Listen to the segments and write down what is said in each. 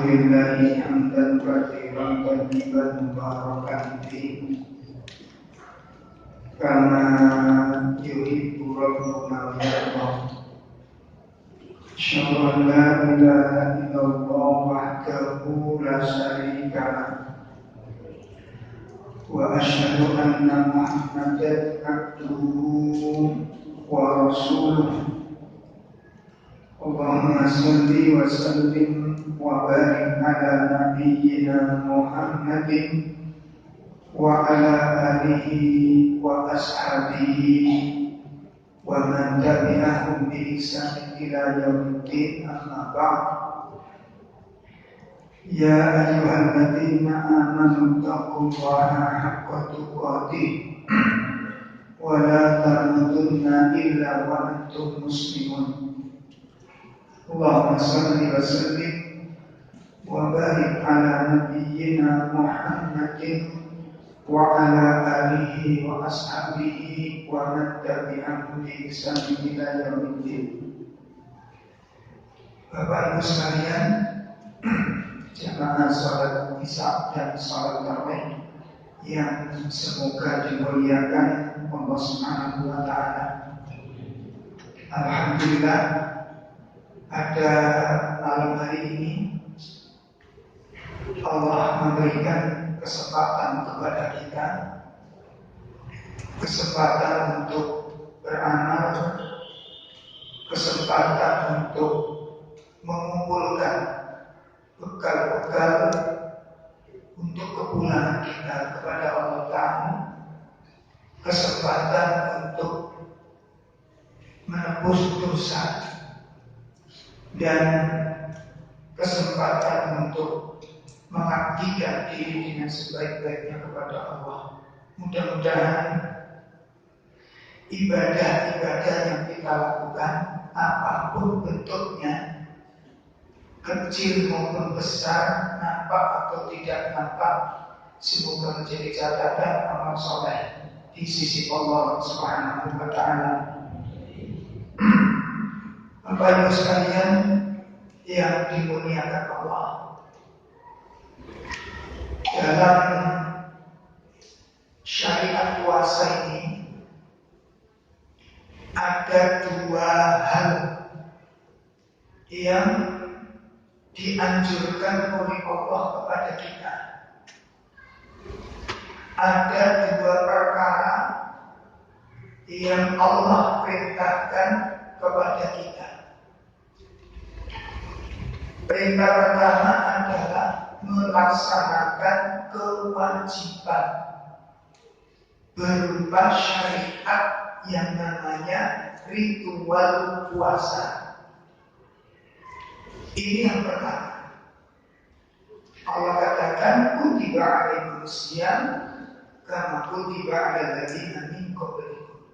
Alhamdulillahi hamdan katsiran thayyiban mubarakan fihi kama yuhibbu rabbuna wa yarda. Asyhadu an la ilaha illallah wahdahu la syarika lah wa asyhadu anna Muhammadan abduhu wa rasuluh. Allahumma salli wa sallim wa barik ala nabiyyina Muhammadin wa ala alihi wa ashabihi wa man tabi'ahum bi ihsan ila yaumiddin, amma ba'd. Ya ayyuhalladzina amanu taqullaha haqqa tuqatih wa la tamutunna illa wa antum muslimun. Allahumma salli wa sallim wa barik ala nabiyyina Muhammadin wa ala alihi wa ashabihi wa man tabi'ahum bi ihsan ila yaumiddin. Bapak Ibu sekalian, jamaah salat Isya dan salat tarawih yang semoga dimuliakan Allah Subhanahu wa taala. Alhamdulillah, pada malam hari ini Allah memberikan kesempatan kepada kita, kesempatan untuk beramal, kesempatan untuk mengumpulkan bekal-bekal untuk kepulangan kita kepada Allah Ta'ala, kesempatan untuk menebus dosa, dan kesempatan untuk mengabdikan diri dengan sebaik-baiknya kepada Allah. Mudah-mudahan ibadah-ibadah yang kita lakukan, apapun bentuknya, kecil maupun besar, nampak atau tidak nampak, semoga menjadi catatan amal soleh di sisi Allah Subhanahu wa taala. Bapak Ibu sekalian yang dimuliakan Allah, dalam syariat puasa ini ada dua hal yang dianjurkan oleh Allah kepada kita. Ada dua perkara yang Allah perintahkan kepada kita. Perintah pertama adalah melaksanakan kewajiban berupa syariat yang namanya ritual puasa. Ini yang pertama. Allah katakan kutiba alaikumusiyam kama kutiba alal ladzina min qablikum.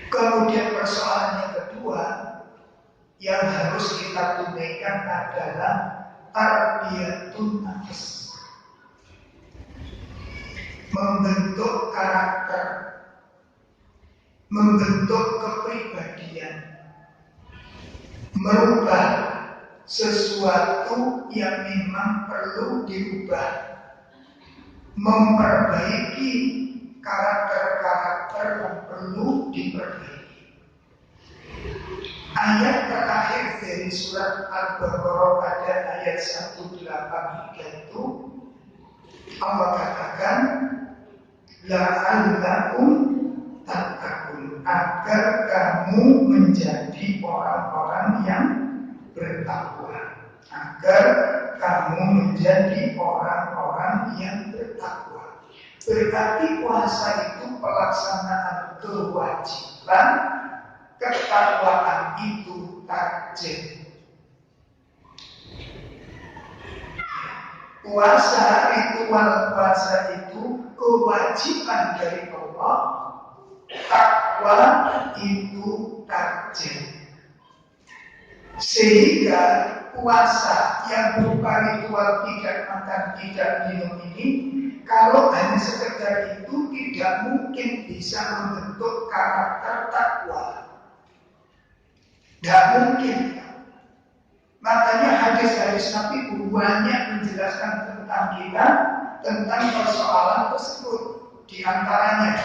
Kemudian persoalan yang kedua yang harus kita tunaikan adalah tarbiyatun nafs, membentuk karakter, membentuk kepribadian, merubah sesuatu yang memang perlu dirubah, memperbaiki karakter-karakter yang perlu diperbaiki. Ayat terakhir dari surat Al-Baqarah pada ayat 183 itu Allah katakan la'allakum tattaqun, agar kamu menjadi orang-orang yang bertakwa, agar kamu menjadi orang-orang yang bertakwa. Berarti puasa itu pelaksanaan kewajiban, ketakwaan itu target. Puasa, ritual puasa itu kewajiban dari Allah, takwa itu target. Sehingga puasa yang berupa ritual tidak makan, tidak minum ini, kalau hanya sekedar itu tidak mungkin bisa membentuk karakter takwa. Tidak mungkin. Makanya hadis Nabi banyak menjelaskan tentang kita, tentang persoalan tersebut. Di antaranya,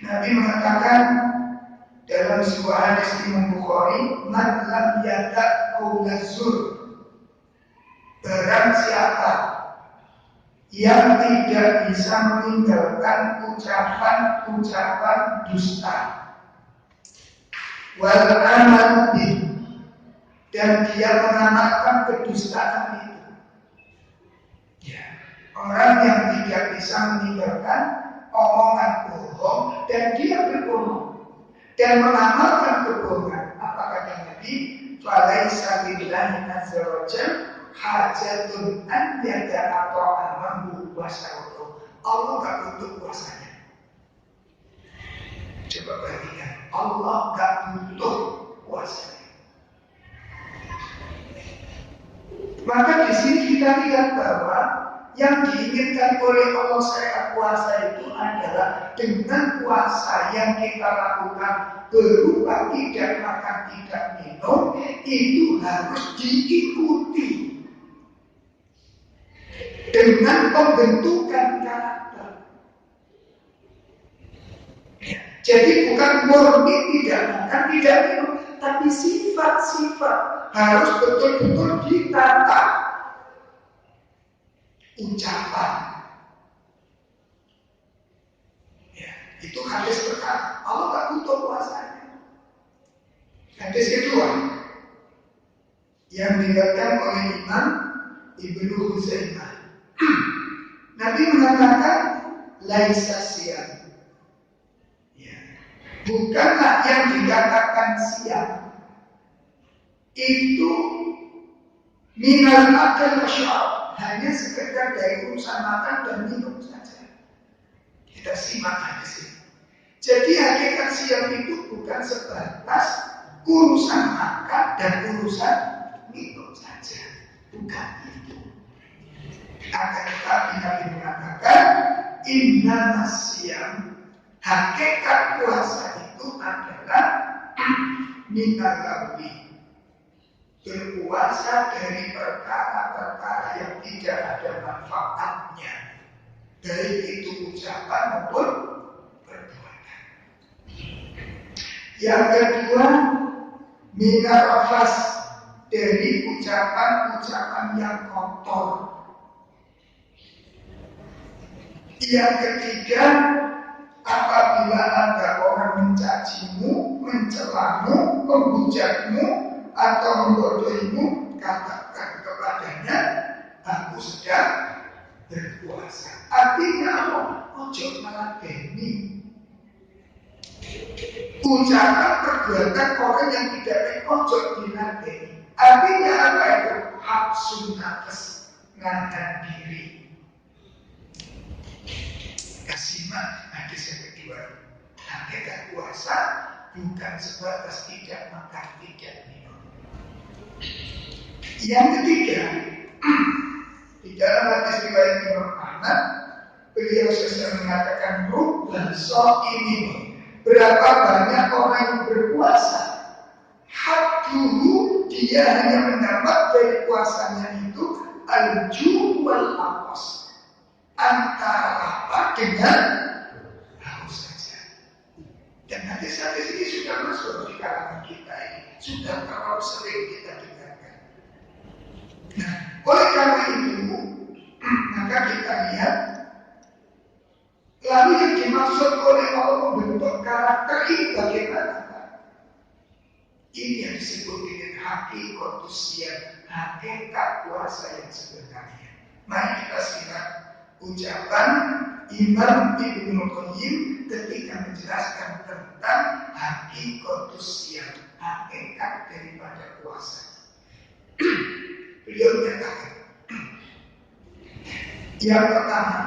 Nabi mengatakan dalam sebuah hadis Imam Bukhari, "Man lam yada' qaula zur." Barang siapa yang tidak bisa meninggalkan ucapan-ucapan dusta, wal amal bih, dan dia mengamalkan kedustaan itu. Ya, orang yang tidak bisa meninggalkan omongan bohong dan dia berbohong dan mengamalkan kebohongan, apa kata Nabi? Falaisa billahi azza wa jalla hajatun an yada'a ta'amahu wa syarabahu. Allah gak butuh puasanya. Coba perhatikan, Allah gak butuh puasanya. Maka di sini kita lihat bahwa yang diinginkan oleh Allah syariat puasa itu adalah dengan puasa yang kita lakukan berupa tidak makan, tidak minum, itu harus diikuti dengan pembentukan karakter. Ya, jadi bukan murni tidak makan, tidak minum, tapi sifat-sifat harus betul-betul ditata. Ucapan, ya, itu hadis pertama. Allah tak butuh puasanya. Hadis kedua yang diriwayatkan oleh Imam Ibnu Huzaimah, Nabi mengatakan laisa siyam, ya, bukanlah yang dikatakan siam itu minal akal wasyarab, hanya sekedar dari urusan makan dan minum saja. Kita simak hadis ini. Jadi hakikat siam itu bukan sebatas urusan makan dan urusan minum saja, bukan itu. Akan tetapi Nabi mengatakan inna siam, hakikat puasa itu adalah minal lagwi, berpuasa dari perkara-perkara yang tidak ada manfaatnya, baik itu ucapan maupun perbuatan. Yang kedua, minal rafas, dari ucapan-ucapan yang kotor. Yang ketiga, apabila ada orang mencacimu, mencelamu, membujatmu, atau membodohimu, katakan kepadanya, aku sedang berpuasa. Artinya apa? Ojo meladeni. Ucapan perbuatan orang yang tidak baik, ojo diladeni. Artinya apa itu? Hapsun nafas, nahan diri. Kasimak hadis yang kedua. Hakikat puasa bukan sebatas tidak makan, tidak minum. Yang ketiga, di dalam hadis riwayat Imam Ahmad, beliau selesai mengatakan rubbal shaimin, berapa banyak orang yang berpuasa, hadduhu, dia hanya mendapat dari puasanya itu al-ju' wal aqas, antara lapar dengan haus saja. Dan hadis-hadis ini sudah masuk di kalangan kita ini, sudah terlalu sering kita dengarkan. Nah, oleh karena itu, maka kita lihat, lalu yang dimaksud oleh Allah membentuk karakter ini bagaimana? Ini yang disebut dengan hakikatus siyam, hakikat puasa yang sebenarnya. Mari kita simak ucapan Imam Ibnu Qayyim ketika menjelaskan tentang hakikatus siyam, hakikat daripada puasa. Beliau menyatakan, yang pertama,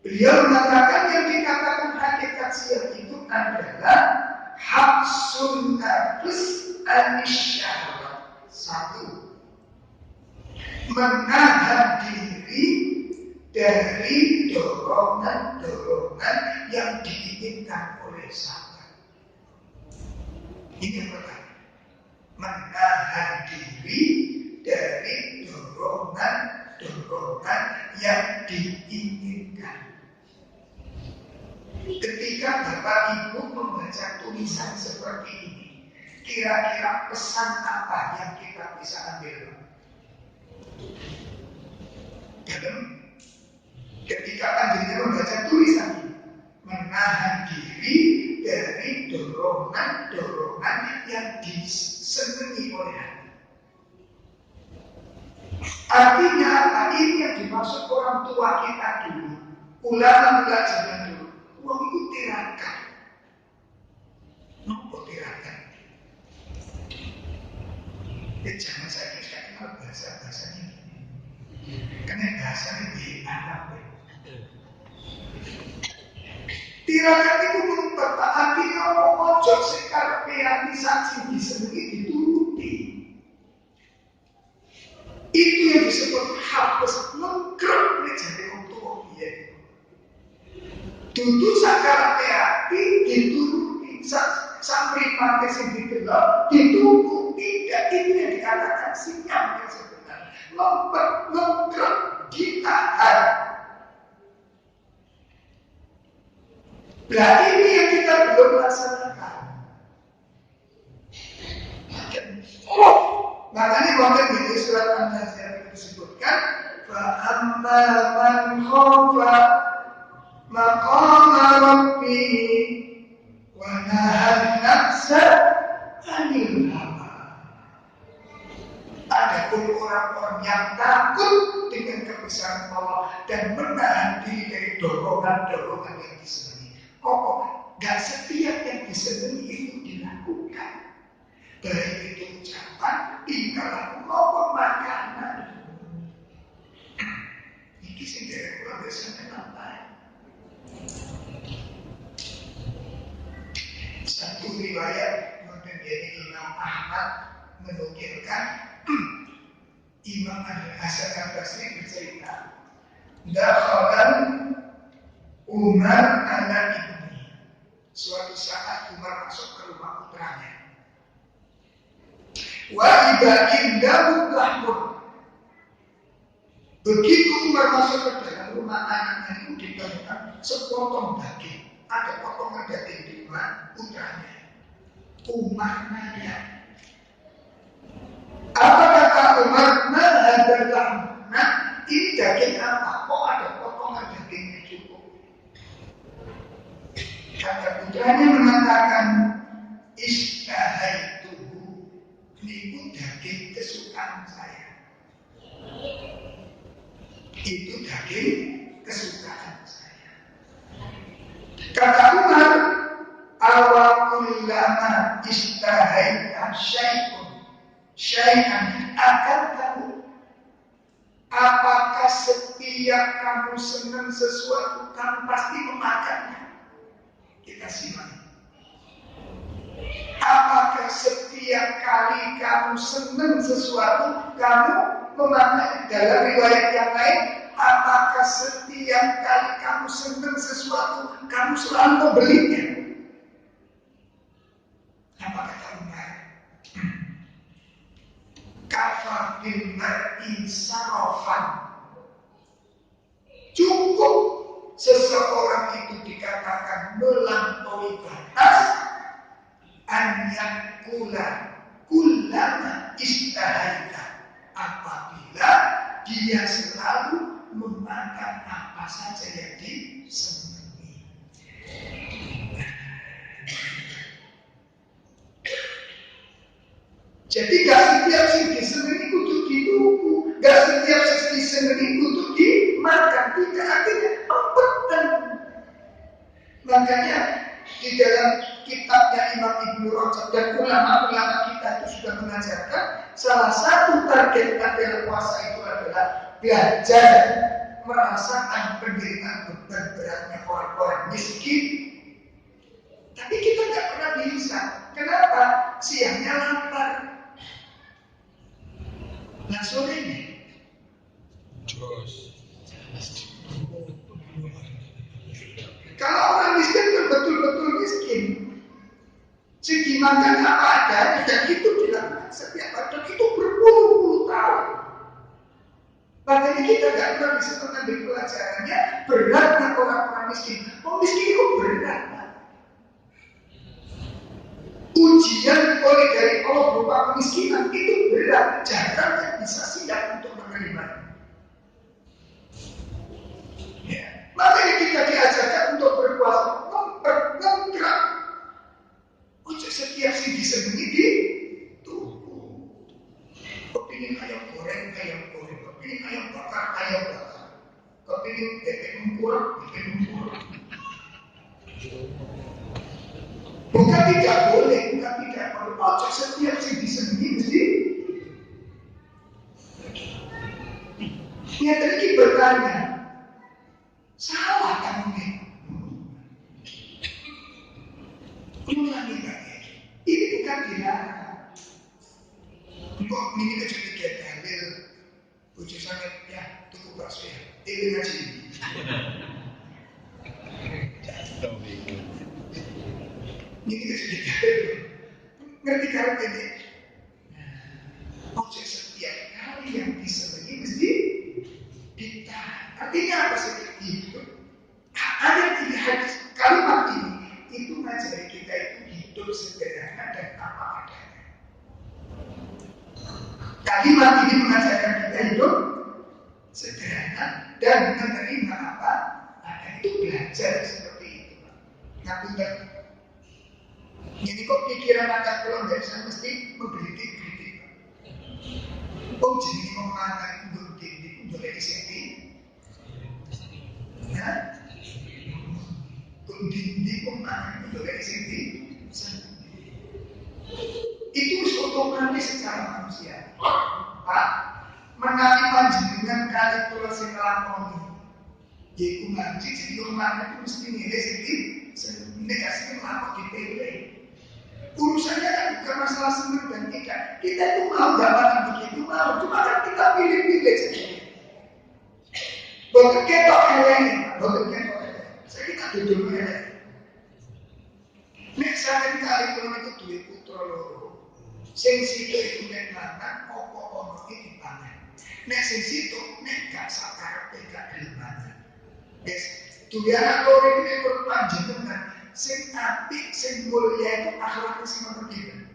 beliau mengatakan yang dikatakan hakikat siyam itu adalah hapsun nafs anisyahwat. Satu, menahan diri dari dorongan-dorongan yang diinginkan oleh syahwat. Ini yang pertama, menahan yang diinginkan. Ketika Bapak Ibu membaca tulisan seperti ini, kira-kira pesan apa yang kita bisa ambil? Ketika panjenengan membaca tulisan ini, menahan diri dari dorongan-dorongan yang disenangi oleh hati. Artinya apa? Ini yang dimaksud orang tua kita dulu, ulama-ulama zaman dulu. Uang itu tirakat. Nopo tirakat? Jangan saya kenal bahasa-bahasanya. Karena bahasanya di Arab. Tirakat itu merupakan artinya ojo sekarepe ati saksi disenengi dituruti. Itu yang disebut hapus mengkrep nek jare wong tuwa piye. Dudu sakarepe ati dituruti sampai mati sing didelok dituruti. Tidak, itu yang dikatakan sikap yang sebenarnya. Mengkrep ditahan. Nah ini yang kita belum laksanakan. Makanya waktu di surat An-Nazi'at disebutkan fa'amma man khafa maqama rabbih wa nahan nafsa 'anil hawa. Adapun orang-orang yang takut dengan kebesaran Allah dan menahan diri dari dorongan-dorongan yang disenangi. Gak setiap yang disenangi itu dilakukan. Baik itu ucapan, tingkah laku maupun makanan. Ini sih dari kurang biasanya nampak. Satu riwayat mengenai Imam Ahmad menukilkan Imam Hasan al-Basri bercerita, dakhalan Umar ala ibni. Suatu saat Umar masuk ke rumah putranya. Wa idza indahu lahmun. Begitu Umar masuk ke dalam rumah anaknya itu ditemukan sepotong daging. Ada potongan daging di rumah putranya. Umar nanya, apa kata Umar? Ma hadzal lahm? Nah, ini daging apa? Kok ada potongan dagingnya cukup? Kata putranya mengatakan, istahaituhu. Ini daging kesukaan saya. Itu daging kesukaan saya. Kata Umar, awakullama istahaita syai'an akan kamu. Apakah setiap kamu senang sesuatu, kamu pasti memakannya? Kita simak. Apakah setiap kali kamu senang sesuatu, kamu memakannya? Dalam riwayat yang lain, apakah setiap kali kamu senang sesuatu, kamu selalu membelinya? Apa kata Umar? Kafa bil mar'i sarafan. Cukup seseorang itu dikatakan melampaui batas an yakula kullama istahaita, apabila dia selalu memakan apa saja yang disenangi. Jadi gak setiap sing disenangi kudu ditunggu, gak setiap sing disenangi kudu dimakan. Tidak, artinya empetan. Makanya di dalam kitabnya Imam Ibnu Rajab dan ulama-ulama kita itu sudah mengajarkan salah satu target adalah puasa itu adalah belajar merasakan penderitaan beban beratnya orang-orang miskin. Tapi kita nggak pernah bisa. Kenapa? Siangnya lapar. Nah sorenya kalau orang miskin betul-betul miskin, segi makan apa adanya, dan itu dilakukan setiap hari, dan itu berpuluh-puluh tahun. Makanya kita kita nggak pernah bisa mengambil pelajarannya, beratnya orang-orang miskin. Orang miskin itu berat. Ujian oleh dari Allah berupa kemiskinan itu berat, jarang yang bisa siap untuk menerima. Ya. Makanya kita diajarkan untuk berpuasa, mempergerak. Untuk setiap sih disembunyi di tubuh. Kepingin ayam goreng, kepingin ayam bakar. Kepingin bebek mengkurang. Bukan tidak boleh, bukan tidak perlu. Ojo setiap sih disembunyi mesti. Ya tadi bertanya, salah kamu nih. Ulangi lagi. Ini bukan dilarang. Kok ini kecuali dia dalil. Uji sangat ya, tunggu bakso ya. Ini ngaji. Ini kecuali dalil. Ngerti kalau ini? Objek setiap kali yang disembunyi mesti ditahan. Artinya apa seperti itu? Ada tiga hadis kalimat ini itu mengajari kita itu hidup sederhana dan apa adanya. Kalimat ini mengajarkan kita hidup sederhana dan menerima apa adanya. Itu belajar seperti itu. Ngapunten. Jadi kok pikiran akan kalau nggak bisa mesti memberitik. Oh jadi memanah itu boleh disini. Ya. Di pemanah itu dari sini itu otomatis secara manusia. Pak, mengenai panjenengan kali pulau sengelakoni, yaitu ngaji jadi orang itu mesti nilai sini negasi melapor di PW. Urusannya kan bukan masalah senang dan tidak. Kita itu mau jabatan begitu mau, cuma kan kita pilih-pilih saja. Bukan ketok eleng, bukan ketok. Saya kita duduk ya. Nek sampeyan kali kula itu duwe putra loro. Sing situ iku nek lanang apa ono iki dipangan. Nek sing situ nek gak sakarepe gak gelem mangan. Wis, duwe anak loro iki nek kurang panjenengan sing apik sing mulya itu akhlak sing ngoten iki.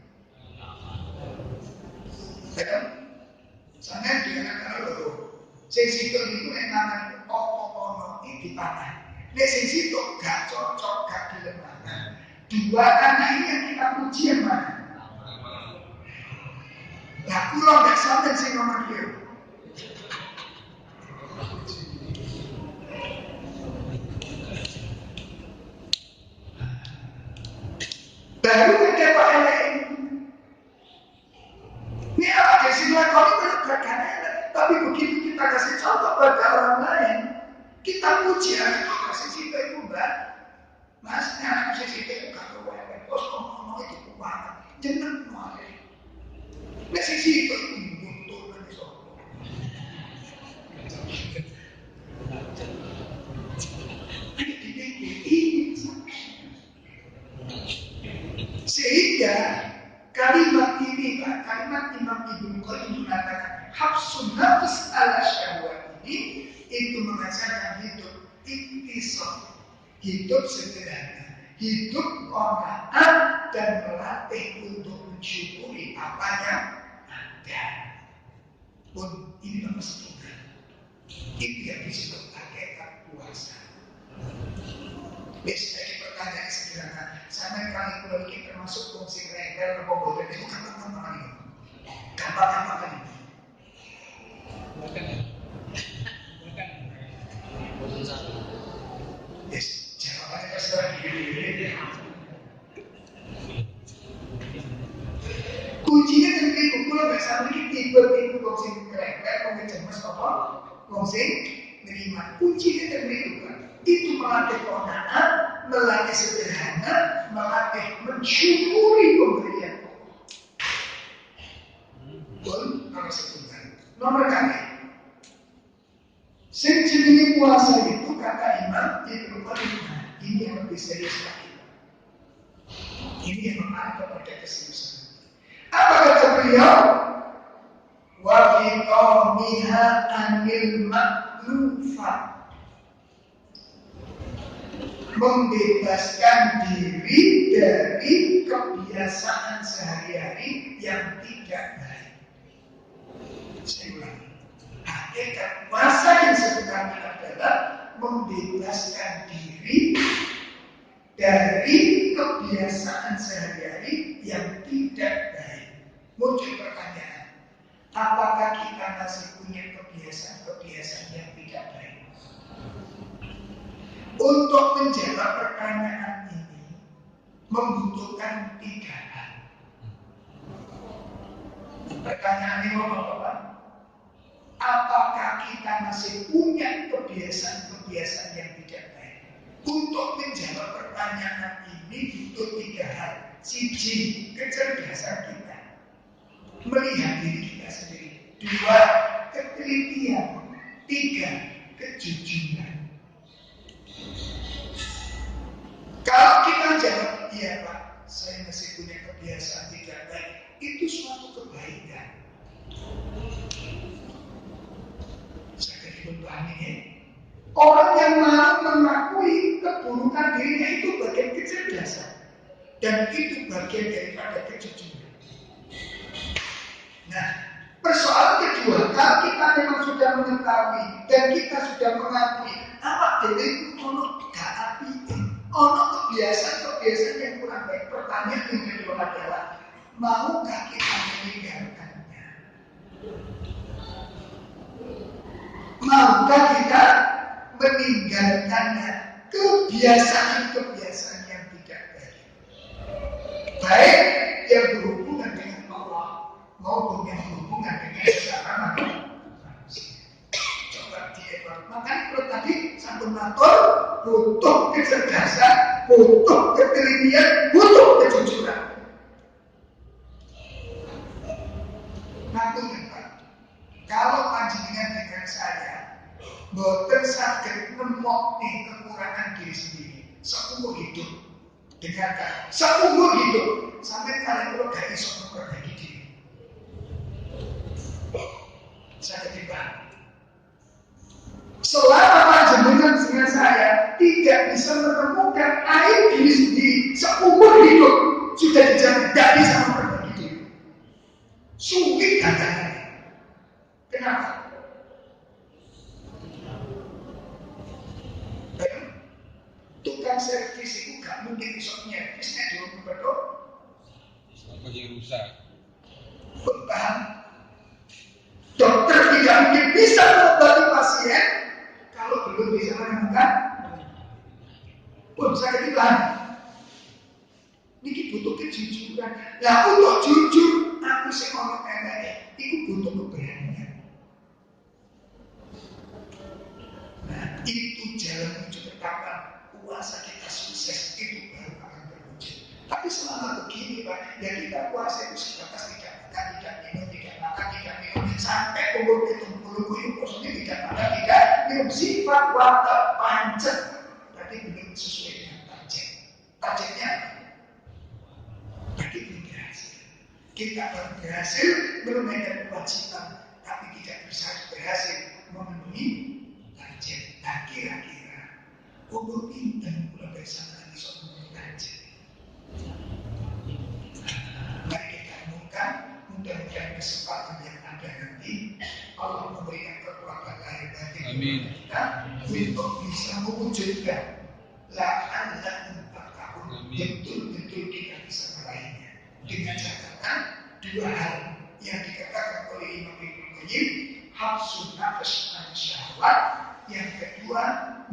Ya. Sampeyan duwe anak loro. Sing situ iku nek lanang apa ono iki dipangan. Nek sing situ gak cocok, gak gelem mangan. Dua anak ini yang kita puji yang mana? Nah, kula gak sampeyan sing nomor dia. Baru ada Pak elek ini. Ini apa dari sini lakoni berkata tapi begitu kita kasih contoh pada orang lain, kita puji anak kasih cinta itu mbak. Mas, anak kasih cinta itu gak kewewe, terus ngomong itu kuat, jeneng mulai. Kasih cinta itu butuh dari sopo. Sehingga kalimat ini Pak, kalimat Imam Ibnu Qayyim mengatakan hafsun nafs ala syahwat ini itu mengajarkan hidup iktisad, hidup sederhana, hidup qanaat dan melatih untuk mensyukuri apa yang ada. Pun ini nomor setengah. Itu yang disebut hakikat puasa. Biasanya pertanyaan sederhana, sampai kali pulau ini termasuk fungsi rengkel atau bodoh itu gampang-gampang ini. Gampang-gampang ini. Yes, jawabannya terserah diri. Kuncinya terkait pulau bersama ini tipe-tipe fungsi rengkel, fungsi cemas apa, fungsi nerima. Kuncinya terkait itu melatih qanaat, melatih sederhana, melatih mensyukuri pemberian. Pun nomor setunggal. Nomor kali. Sing jenenge puasa itu kata Imam Ibnu Qayyim ini yang lebih serius lagi. Ini yang mengarah kepada keseriusan. Apa kata beliau? Wa fi i'rabiha anil ma'lufat, membebaskan diri dari kebiasaan sehari-hari yang tidak baik. Saya ulangi, hakikat puasa yang sebenarnya adalah membebaskan diri dari kebiasaan sehari-hari yang tidak baik. Muncul pertanyaan, apakah kita masih punya kebiasaan-kebiasaan yang tidak baik? Untuk menjawab pertanyaan ini membutuhkan 3 hal. Pertanyaan ini apa? Apakah kita masih punya kebiasaan-kebiasaan yang tidak baik? Untuk menjawab pertanyaan ini butuh 3 hal. 1, kecerdasan kita, melihat diri kita sendiri. 2, ketelitian. 3, kejujuran. Kalau kita jawab, iya Pak, saya masih punya kebiasaan tidak baik, itu suatu kebaikan. Saya jadi pahami ya. Orang yang mau mengakui keburukan dirinya itu bagian kecerdasan, dan itu bagian daripada kejujuran. Nah, persoalan kedua, kalau kita memang sudah mengetahui dan kita sudah mengakui awak dhewe ono gak apike, ono kebiasaan yang kurang baik. Pertanyaan yang kedua adalah, maukah kita meninggalkannya? Maukah kita meninggalkannya? Kebiasaan-kebiasaan yang tidak baik, baik yang berhubungan dengan Allah maupun yang berhubungan dengan sesama manusia. Coba dievaluasi. Makanya kalau tadi satu matur butuh kecerdasan, butuh ketelitian, butuh kejujuran. Ngapunten Pak, kalau panjenengan dengan saya boten saged nemokne kekurangan diri sendiri seumur hidup, dengarkan, seumur hidup sampai kalian kalau gak iso memperbaiki diri. Saya ketimbang, selama panjenengan dengan saya tidak bisa menemukan aib diri sendiri seumur hidup, sudah dijamin tidak bisa memperbaiki diri. Sulit katanya. Kenapa? Tukang servis itu gak mungkin bisa nyervisnya di rumah bedok. Apa yang rusak? Paham? Dokter tidak mungkin bisa mengobati pasien kalau belum bisa menemukan pun sakit hilang. Ini butuh kejujuran. Nah, untuk jujur, aku sekolah kayak itu butuh keberanian. Nah, itu jalan menuju ketakwaan. Puasa kita sukses itu baru akan terwujud. Tapi selama begini Pak, ya kita puasa itu sebatas tidak makan, tidak minum, tidak makan, tidak minum, sampai umur 70 itu maksudnya tidak makan, tidak minum. Sifat watak pancet berarti belum sesuai dengan target. Targetnya berarti belum berhasil. Kita baru berhasil menunaikan kewajiban, tapi tidak bisa berhasil memenuhi target. Nah, kira-kira umur pinten kula bersama iso memenuhi. Mari kita renungkan, mudah-mudahan kesempatan yang ada nanti Allah memberikan kekuatan lahir batin kita untuk bisa mewujudkan la'allahum tattaqun. Betul-betul kita bisa meraihnya dengan catatan 2 hal yang dikatakan oleh Imam Ibnu Qayyim, hafsun nafs an syahwat. Yang kedua,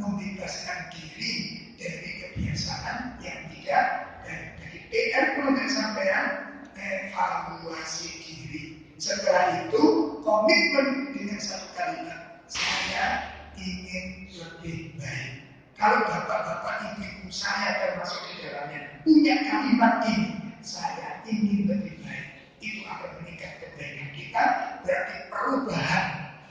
membebaskan diri dari kebiasaan yang tidak dari PR untuk sampean evaluasi diri. Setelah itu komitmen dengan satu kalimat, saya ingin lebih baik. Kalau bapak-bapak ibu saya termasuk di dalamnya punya kalimat ini, saya ingin lebih baik, itu akan meningkat kebaikan kita. Berarti perubahan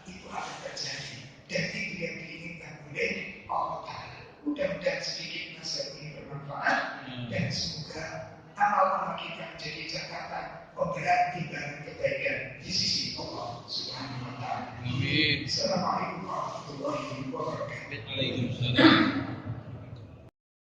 itu akan terjadi. Dan itu yang diinginkan oleh Allah Ta'ala. Mudah-mudahan sedikit nasihat ini bermanfaat, dan semoga amal-amal kita menjadi catatan pemberat timbangan kebaikan di sisi Allah Subhanahu wa Ta'ala. Amin. Assalamualaikum warahmatullahi wabarakatuh. Waalaikumsalam.